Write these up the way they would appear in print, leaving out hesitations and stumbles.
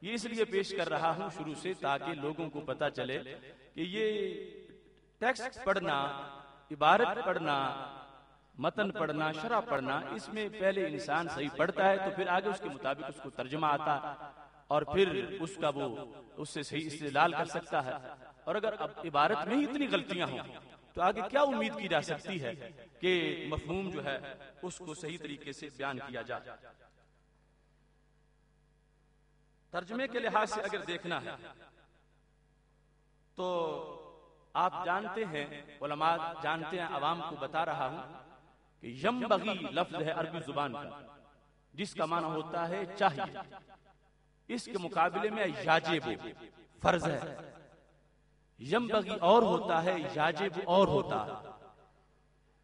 یہ اس لیے پیش کر رہا ہوں شروع سے تاکہ لوگوں کو پتا چلے کہ یہ ٹیکسٹ پڑھنا، عبارت پڑھنا، متن پڑھنا، شرح پڑھنا، اس میں پہلے انسان صحیح پڑھتا ہے تو پھر آگے اس کے مطابق اس کو ترجمہ آتا اور پھر اس کا وہ اس سے صحیح استدلال کر سکتا ہے. اور اگر اب عبارت میں ہی اتنی غلطیاں ہوں تو آگے کیا امید کی جا سکتی ہے کہ مفہوم جو ہے اس کو صحیح طریقے سے بیان کیا جائے. ترجمے کے لحاظ سے اگر دیکھنا ہے تو آپ جانتے ہیں، علماء جانتے ہیں، عوام کو بتا رہا ہوں کہ ینبغی لفظ ہے عربی زبان کا جس کا معنی ہوتا ہے چاہیے. اس کے مقابلے میں یاجب فرض ہے، ینبغی اور ہوتا ہے، یاجب اور ہوتا ہے.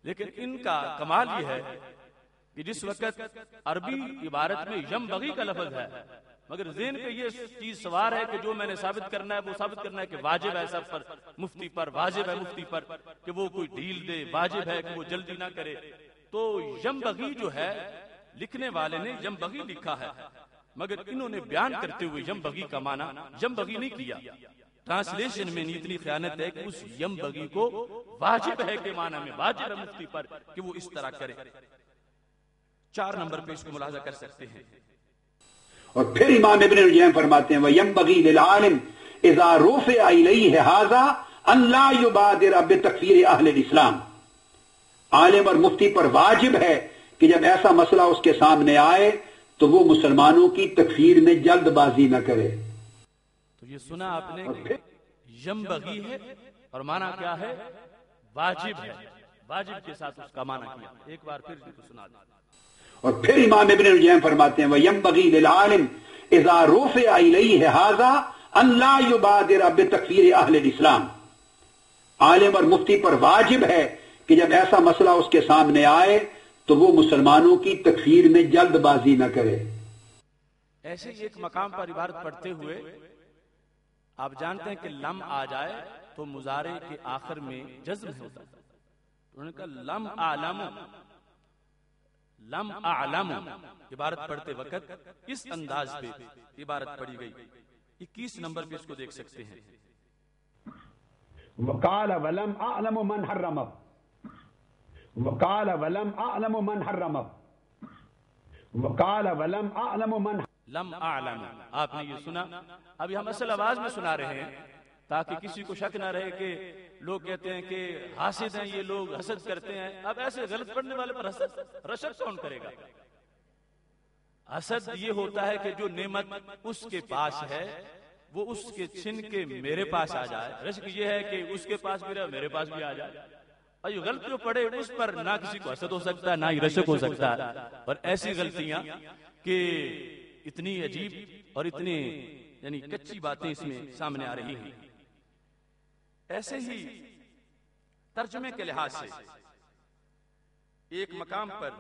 لیکن ان کا کمال یہ ہے کہ جس وقت عربی عبارت میں ینبغی کا لفظ ہے مگر ذہن پہ یہ چیز سوار ہے کہ جو میں نے ثابت کرنا ہے وہ ثابت کرنا ہے کہ واجب ہے سب پر، مفتی پر واجب ہے، مفتی پر کہ وہ کوئی ڈھیل دے، واجب ہے کہ وہ جلدی نہ کرے. تو ینبغی جو ہے لکھنے والے نے ینبغی لکھا ہے مگر انہوں نے بیان کرتے ہوئے ینبغی کا معنی ینبغی نہیں کیا. ٹرانسلیشن میں اتنی خیانت ہے کہ اس ینبغی کو واجب ہے کے معنی میں، واجب ہے مفتی پر کہ وہ اس طرح کرے. 4 نمبر پہ اس کو ملاحظہ کر سکتے ہیں. اور پھر امام ابن الجیم فرماتے ہیں وَيَنبَغِي لِلْعَالِمِ اِذَا رُفِعَ إِلَيْهِ هَذَا أَنْ لَا يُبَادِرَ بِتَكْفِيرِ أَهْلِ الْإِسْلَامِ. عالم اور مفتی پر واجب ہے کہ جب ایسا مسئلہ اس کے سامنے آئے تو وہ مسلمانوں کی تکفیر میں جلد بازی نہ کرے. تو یہ سنا آپ نے کہ ینبغی ہے اور معنی کیا ہے؟ واجب ہے. واجب کے ساتھ اس کا معنی کیا. ایک بار پھر بھی سنا دیں. اور پھر امام ابن الجیم فرماتے ہیں وَيَنبَغِي لِلْعَالِمِ اِذَا رُفِعَ إِلَيْهِ هَذَا أَنْ لَا يُبَادِرَ بِتَكْفِيرِ أَهْلِ الْإِسْلَامِ. عالم اور مفتی پر واجب ہے کہ جب ایسا مسئلہ اس کے سامنے آئے تو وہ مسلمانوں کی تکفیر میں جلد بازی نہ کرے. ایسے ایک مقام پر عبارت پڑھتے ہوئے آپ جانتے ہیں کہ لم آ جائے تو مضارع کے آخر میں جزم ہوتا ہے. انہوں نے کہا لم اعلم، لم اعلم عبارت پڑھتے وقت اس انداز پہ عبارت پڑھی گئی. 21 نمبر پہ اس کو دیکھ سکتے ہیں. وقال ولم اعلم من حرم، وقال ولم اعلم من حرم، وقال ولم اعلم من لم اعلم. آپ نے یہ سنا. ابھی ہم اصل آواز میں سنا رہے ہیں تاکہ کسی کو شک نہ رہے کہ لوگ کہتے ہیں کہ حاسد ہیں یہ لوگ، حسد کرتے ہیں. اب ایسے غلط پڑھنے والے پر حسد رشک کون کرے گا؟ حسد یہ ہوتا ہے کہ جو نعمت اس کے پاس ہے وہ اس کے چھن کے میرے پاس آ جائے. رشک یہ ہے کہ اس کے پاس میرے پاس بھی آ جائے. اور یہ غلط جو پڑے اس پر نہ کسی کو حسد ہو سکتا ہے نہ ہی رشک ہو سکتا ہے. اور ایسی غلطیاں کہ اتنی عجیب اور اتنی یعنی کچی باتیں اس میں سامنے آ رہی ہیں. ایسے ہی ترجمے کے لحاظ سے ایک مقام پر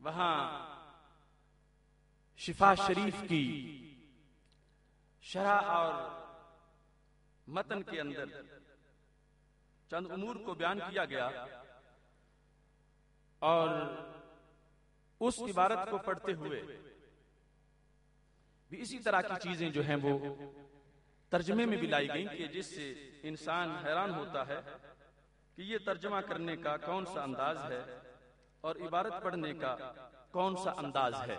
وہاں شفا شریف کی شرح اور متن کے اندر چند امور کو بیان کیا گیا اور اس عبارت کو پڑھتے ہوئے بھی اسی طرح کی چیزیں جو ہیں وہ ترجمے میں بھی لائی گئیں کہ جس سے انسان حیران ہوتا ہے کہ یہ ترجمہ کرنے کا کون سا انداز ہے اور عبارت پڑھنے کا کون سا انداز ہے.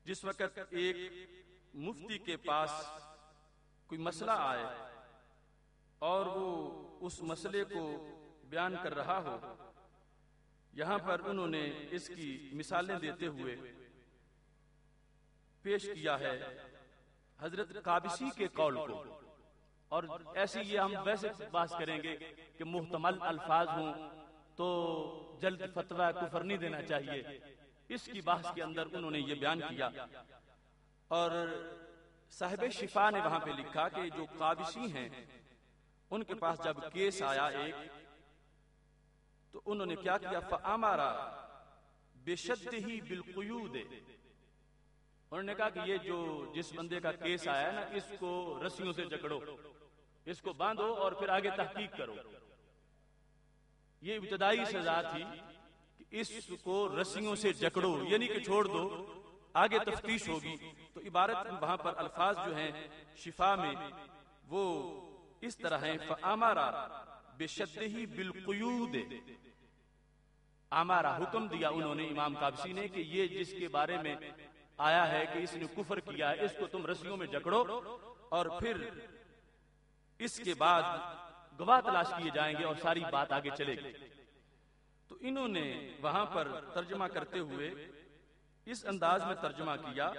جس وقت ایک مفتی کے پاس کوئی مسئلہ آئے اور وہ اس مسئلے کو بیان کر رہا ہو، یہاں پر انہوں نے اس کی مثالیں دیتے ہوئے پیش کیا ہے حضرت قابسی کے قول کو. اور ایسی یہ ہم ویسے بات کریں گے کہ محتمل الفاظ ہوں تو جلد فتویٰ کفر نہیں دینا چاہیے. اس کی بحث کے اندر انہوں نے یہ بیان کیا اور صاحب شفا نے وہاں پہ لکھا کہ جو قابسی ہیں ان کے پاس جب کیس آیا ایک تو انہوں نے کیا کیا فَأَمَرَ بِشَدِّهِ بِالْقُيُودِ. انہوں نے کہا کہ یہ جو جس بندے کا کیس آیا ہے نا اس کو رسیوں سے جکڑو، اس کو باندھو اور پھر آگے تحقیق کرو. یہ ابتدائی سزا تھی کہ اس کو رسیوں سے جکڑو، یعنی کہ چھوڑ دو، آگے تفتیش ہوگی. تو عبارت وہاں پر الفاظ جو ہیں شفا میں وہ اس طرح ہیں: فَأَمَرَ بِشَدِّهِ بِالْقُيُودِ. امارا حکم دیا انہوں نے، امام قابسی نے، کہ یہ جس کے بارے میں آیا ہے کہ اس نے کفر کیا ہے، اس کو تم رسیوں میں جکڑو، اور پھر اس کے بعد گواہ تلاش کیے جائیں گے اور ساری بات آگے چلے گی. تو انہوں نے وہاں پر ترجمہ کرتے ہوئے اس انداز میں ترجمہ کیا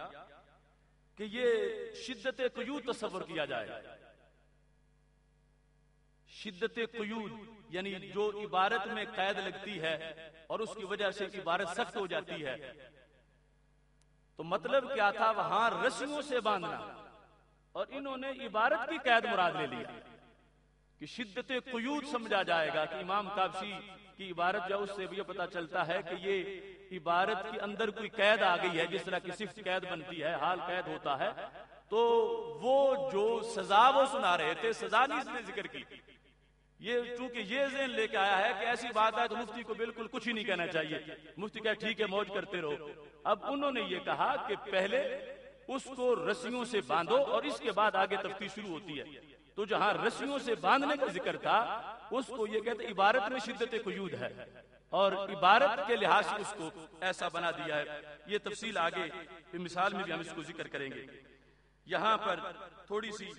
کہ یہ شدت قیود تصور کیا جائے. شدت قیود یعنی جو عبارت میں قید لگتی ہے اور اس کی وجہ سے عبارت سخت ہو جاتی ہے. تو مطلب کیا تھا؟ وہاں رسیوں سے باندھنا، اور انہوں نے عبارت کی قید مراد لے لیا کہ شدت قیود سمجھا جائے گا. کہ امام قابسی کی عبارت جو اس سے بھی پتہ چلتا ہے کہ یہ عبارت کے اندر کوئی قید آ گئی ہے، جس طرح کی صفت قید بنتی ہے، حال قید ہوتا ہے. تو وہ جو سزا وہ سنا رہے تھے، سزا نہیں اس نے ذکر کی. یہ چونکہ یہ ذہن لے کے آیا ہے کہ ایسی بات ہے تو مفتی کو بالکل کچھ ہی نہیں کہنا چاہیے، مفتی کہا ٹھیک ہے موج کرتے رہو. اب انہوں نے یہ کہا کہ پہلے اس کو رسیوں سے باندھو اور اس کے بعد آگے تفتیش شروع ہوتی ہے. تو جہاں رسیوں سے باندھنے کا ذکر تھا اس کو یہ کہتے عبارت میں شدت قیود ہے، اور عبارت کے لحاظ سے اس کو ایسا بنا دیا ہے. یہ تفصیل آگے مثال میں بھی ہم اس کو ذکر کریں گے. یہاں پر تھوڑی سی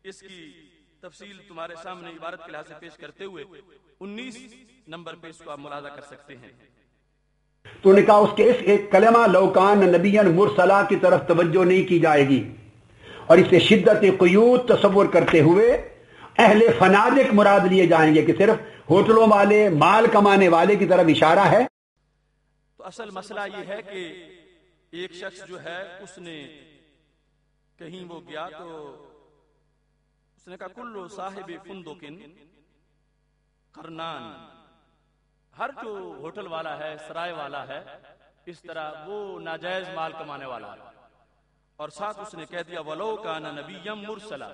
اس کی تفصیل تمہارے سامنے عبارت کے لحاظ سے پیش کرتے ہوئے 19 نمبر پہ اس کو آپ ملاحظہ کر سکتے ہیں. تو نے کہا اس کے اس ایک کلمہ لوکان نبیًا مرسلا کی طرف توجہ نہیں کی جائے گی، اور اسے شدت قیود تصور کرتے ہوئے اہل فنادق مراد لیے جائیں گے کہ صرف ہوٹلوں والے، مال کمانے والے کی طرف اشارہ ہے. تو اصل مسئلہ یہ ہے کہ ایک شخص جو ہے اس نے کہیں وہ گیا تو اس نے کہا کلو صاحب فندقن قرنان، ہر جو ہوٹل والا ہے، سرائے والا ہے، اس طرح وہ ناجائز مال کمانے والا ہے. اور ساتھ اس نے کہہ دیا ولو کان نبیا مرسلا،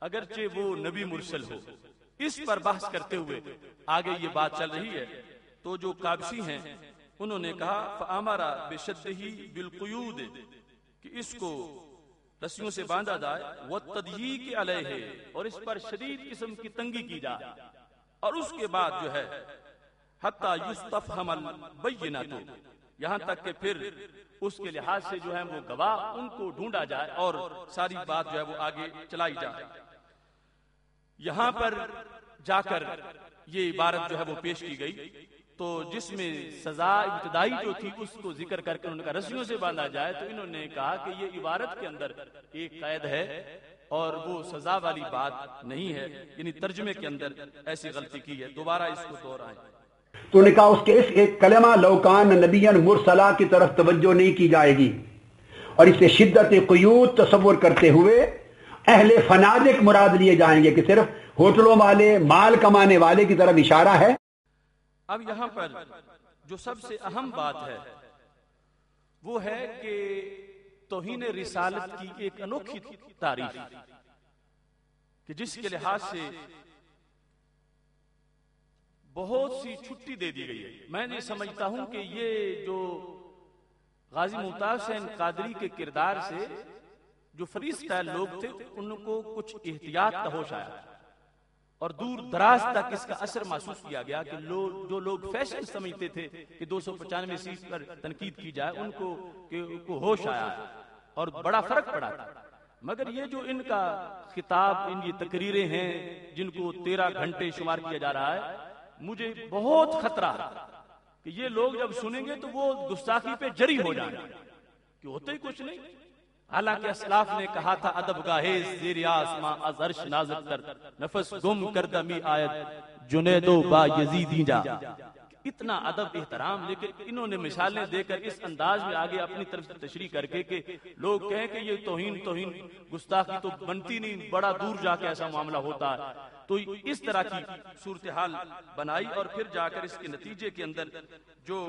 اگرچہ وہ نبی مرسل ہو. اس پر بحث کرتے ہوئے آگے یہ بات چل رہی ہے. تو جو قابسی ہیں انہوں نے کہا فامر بشدہ بالقیود، کہ اس کو رسیوں سے باندھا جائے، والتضییق علیہ، اور اس پر شدید قسم کی تنگی کی جائے، اور اس کے بعد جو ہے حتی یستفہم البینۃ، یہاں تک کہ پھر اس کے لحاظ سے جو ہے وہ گواہ ان کو ڈھونڈا جائے اور ساری بات جو ہے وہ آگے چلائی جائے. یہاں پر جا کر یہ عبارت جو ہے وہ پیش کی گئی، تو جس میں سزا ابتدائی جو تھی اس کو ذکر کر کے انہوں نے کہا رسیوں سے باندھا جائے. تو انہوں نے کہا کہ یہ عبارت کے اندر ایک قید ہے اور وہ سزا والی بات نہیں ہے، یعنی ترجمے کے اندر ایسی غلطی کی ہے. دوبارہ اس کو دہرائیں. تو نے کہا اس کے اس ایک کلمہ لوکان نبیًا مرسلا کی طرف توجہ نہیں کی جائے گی، اور اسے شدت قیود تصور کرتے ہوئے اہل فنادق مراد لیے جائیں گے کہ صرف ہوٹلوں والے، مال کمانے والے کی طرف اشارہ ہے. اب یہاں پر جو سب سے اہم بات ہے وہ ہے کہ توہین رسالت کی ایک انوکھی تعریف کہ جس کے لحاظ سے بہت سی چھٹی دے دی گئی ہے. میں یہ سمجھتا ہوں کہ یہ جو غازی ممتاز حسین قادری کے کردار سے جو فری اسٹائل لوگ تھے ان کو کچھ احتیاط کا ہوش آیا اور دور دراز تک اس کا اثر محسوس کیا گیا کہ جو لوگ فیشن سمجھتے تھے کہ 295 سیٹ پر تنقید کی جائے ان کو ہوش آیا اور بڑا فرق پڑا تھا. مگر یہ جو ان کا خطاب، ان کی تقریریں ہیں جن کو 13 گھنٹے شمار کیا جا رہا ہے، مجھے بہت خطرہ کہ یہ لوگ جب سنیں گے تو وہ گستاخی پہ جری ہو جائیں گے کہ ہوتے ہی کچھ نہیں. حالانکہ اسلاف نے کہا تھا ادب گاہیز زیر آسماں از عرش نازک تر، نفس گم کردہ می آیت جنیدو با یزیدی جا. اتنا ادب احترام، لیکن انہوں نے مثالیں دے کر اس انداز میں آگے اپنی طرف سے تشریح کر کے کہ لوگ کہیں کہ یہ توہین گستاخی تو بنتی نہیں، بڑا دور جا کے ایسا معاملہ ہوتا ہے. تو اس طرح کی صورتحال بنائی اور پھر جا کر اس کے نتیجے کے اندر جو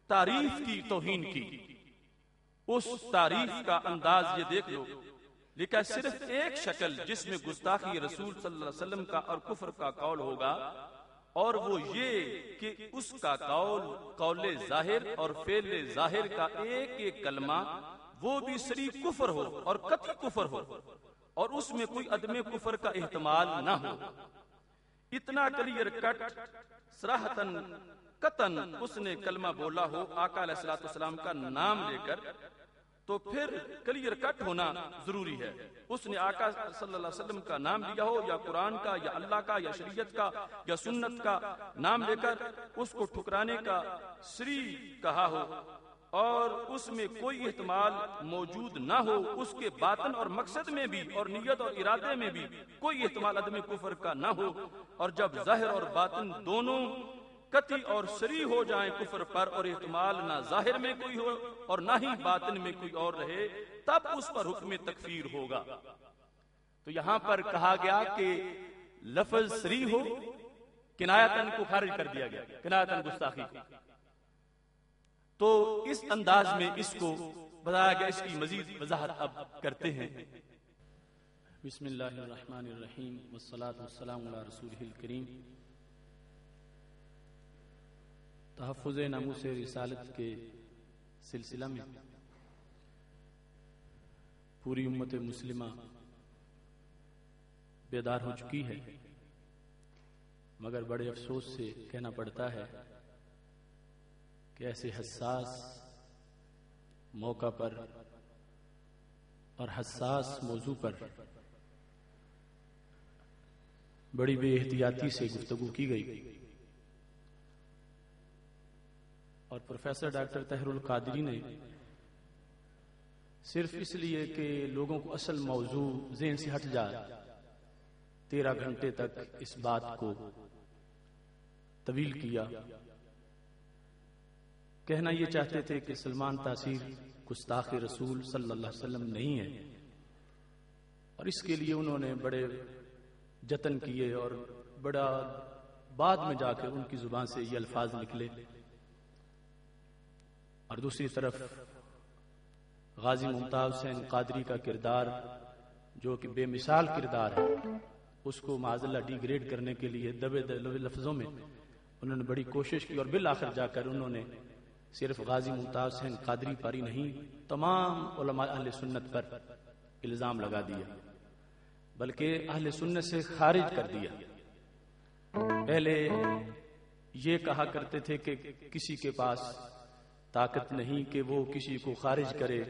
تعریف کی توہین کی، اس تعریف کا انداز یہ دیکھ لو. لیکن صرف ایک شکل جس میں گستاخی رسول صلی اللہ علیہ وسلم کا اور کفر کا قول ہوگا اور وہ یہ کہ اس کا قول ظاہر اور فعل ظاہر کا ایک ایک کلمہ وہ بھی صریح کفر ہو اور قطعی کفر ہو، اور اس میں کوئی عدم کفر کا احتمال نہ ہو۔ اتنا کلیئر کٹ صراحتاً قطعاً اس نے کلمہ بولا ہو آقا علیہ الصلوۃ والسلام کا نام لے کر، تو پھر کلیئر کٹ ہونا ضروری ہے۔ اس نے آقا صلی اللہ علیہ وسلم کا نام لیا ہو، یا قرآن کا، یا اللہ کا، یا شریعت کا، یا سنت کا نام لے کر اس کو ٹھکرانے کا صریح کہا ہو، اور اس میں کوئی احتمال موجود نہ ہو، اس کے باطن اور مقصد میں بھی اور نیت اور ارادے میں بھی کوئی احتمال عدم کفر کا نہ ہو، اور جب ظاہر اور باطن دونوں قطعی اور صریح ہو جائیں کفر پر، اور احتمال نہ ظاہر میں کوئی ہو اور نہ ہی باطن میں کوئی اور رہے، تب اس پر حکم تکفیر ہوگا۔ تو یہاں پر کہا گیا کہ لفظ صریح ہو، کنایتاً کو خارج کر دیا گیا، کنایتاً گستاخی۔ تو اس انداز میں اس کو بتایا گیا، اس کی مزید وضاحت اب کرتے ہیں۔ بسم اللہ الرحمن الرحیم، والصلاة والسلام علی رسولہ الکریم۔ تحفظ ناموس رسالت کے سلسلہ میں پوری امت مسلمہ بیدار ہو چکی ہے، مگر بڑے افسوس سے کہنا پڑتا ہے کہ ایسے حساس موقع پر اور حساس موضوع پر بڑی بے احتیاطی سے گفتگو کی گئی، اور پروفیسر ڈاکٹر طاہر القادری نے صرف اس لیے کہ لوگوں کو اصل موضوع ذہن سے ہٹ جائے 13 گھنٹے تک اس بات کو طویل کیا۔ کہنا یہ چاہتے تھے کہ سلمان تاثیر گستاخ رسول صلی اللہ علیہ وسلم نہیں ہے، اور اس کے لیے انہوں نے بڑے جتن کیے، اور بڑا بعد میں جا کر ان کی زبان سے یہ الفاظ نکلے۔ اور دوسری طرف غازی ممتاز حسین قادری کا کردار، جو کہ بے مثال کردار ہے، اس کو معاذ اللہ ڈی گریڈ کرنے کے لیے دبے دبے لفظوں میں انہوں نے بڑی کوشش کی، اور بالآخر جا کر انہوں نے صرف غازی ممتاز حسین قادری پر ہی نہیں، تمام علماء اہل سنت پر الزام لگا دیا، بلکہ اہل سنت سے خارج کر دیا۔ پہلے یہ کہا کرتے تھے کہ کسی کے پاس طاقت نہیں کہ وہ کسی کو خارج کرے،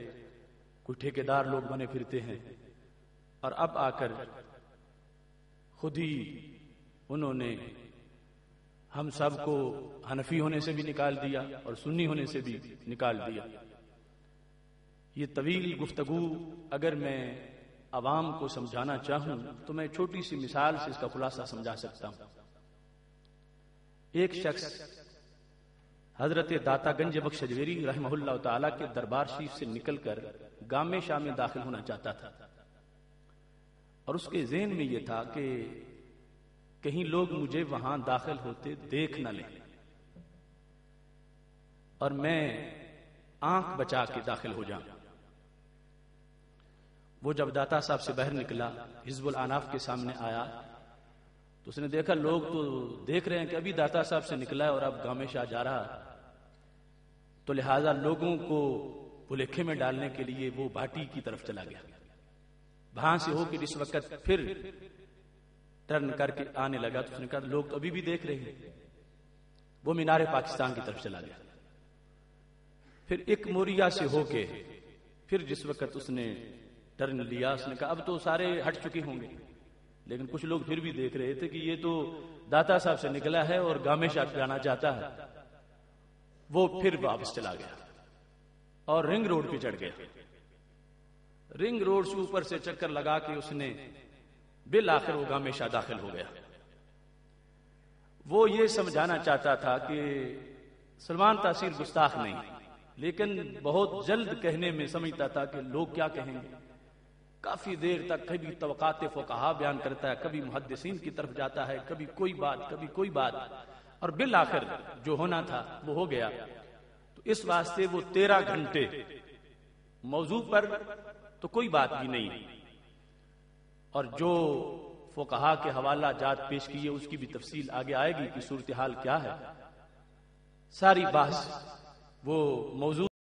کوئی ٹھیکیدار لوگ بنے پھرتے ہیں، اور اب آ کر خود ہی انہوں نے ہم سب کو حنفی ہونے سے بھی نکال دیا اور سنی ہونے سے بھی نکال دیا۔ یہ طویل گفتگو اگر میں عوام کو سمجھانا چاہوں تو میں چھوٹی سی مثال سے اس کا خلاصہ سمجھا سکتا ہوں۔ ایک شخص حضرت داتا گنج بخش اجمیری رحمہ اللہ تعالی کے دربار شریف سے نکل کر گام شاہ میں داخل ہونا چاہتا تھا، اور اس کے ذہن میں یہ تھا کہ کہیں لوگ مجھے وہاں داخل ہوتے دیکھ نہ لیں، اور میں آنکھ بچا کے داخل ہو جاؤں۔ وہ جب داتا صاحب سے باہر نکلا، حزب الاناف کے سامنے آیا، تو اس نے دیکھا لوگ تو دیکھ رہے ہیں کہ ابھی داتا صاحب سے نکلا ہے اور اب گام شاہ جا رہا، تو لہذا لوگوں کو بھلیکھے میں ڈالنے کے لیے وہ بھاٹی کی طرف چلا گیا۔ وہاں سے ہو کے اس وقت پھر ٹرن کر کے آنے لگا، تو اس نے کہا لوگ تو ابھی بھی دیکھ رہے ہیں۔ وہ مینار پاکستان کی طرف چلا گیا۔ پھر ایک موریا سے ہو کے پھر جس وقت اس نے ٹرن لیا، اس نے کہا اب تو سارے ہٹ چکے ہوں گے، لیکن کچھ لوگ پھر بھی دیکھ رہے تھے کہ یہ تو داتا صاحب سے نکلا ہے اور گام شاہ جانا چاہتا ہے۔ وہ پھر واپس چلا گیا اور رنگ روڈ پہ چڑھ گیا۔ رنگ روڈ سے اوپر سے چکر لگا کے اس نے بالآخر وہ گام شاہ داخل ہو گیا۔ وہ یہ سمجھانا چاہتا تھا کہ سلمان تاثیر گستاخ نہیں، لیکن بہت جلد کہنے میں سمجھتا تھا کہ لوگ کیا کہیں گے۔ کافی دیر تک کبھی توقعات فقہا بیان کرتا ہے، کبھی محدثین کی طرف جاتا ہے، کبھی کوئی بات کبھی کوئی بات، اور بالآخر جو ہونا تھا وہ ہو گیا۔ تو اس واسطے وہ 13 گھنٹے موضوع پر تو کوئی بات بھی نہیں، اور جو فقہا کے حوالہ جات پیش کیے، اس کی بھی تفصیل آگے آئے گی کہ صورتحال کیا ہے. ساری بحث وہ موضوع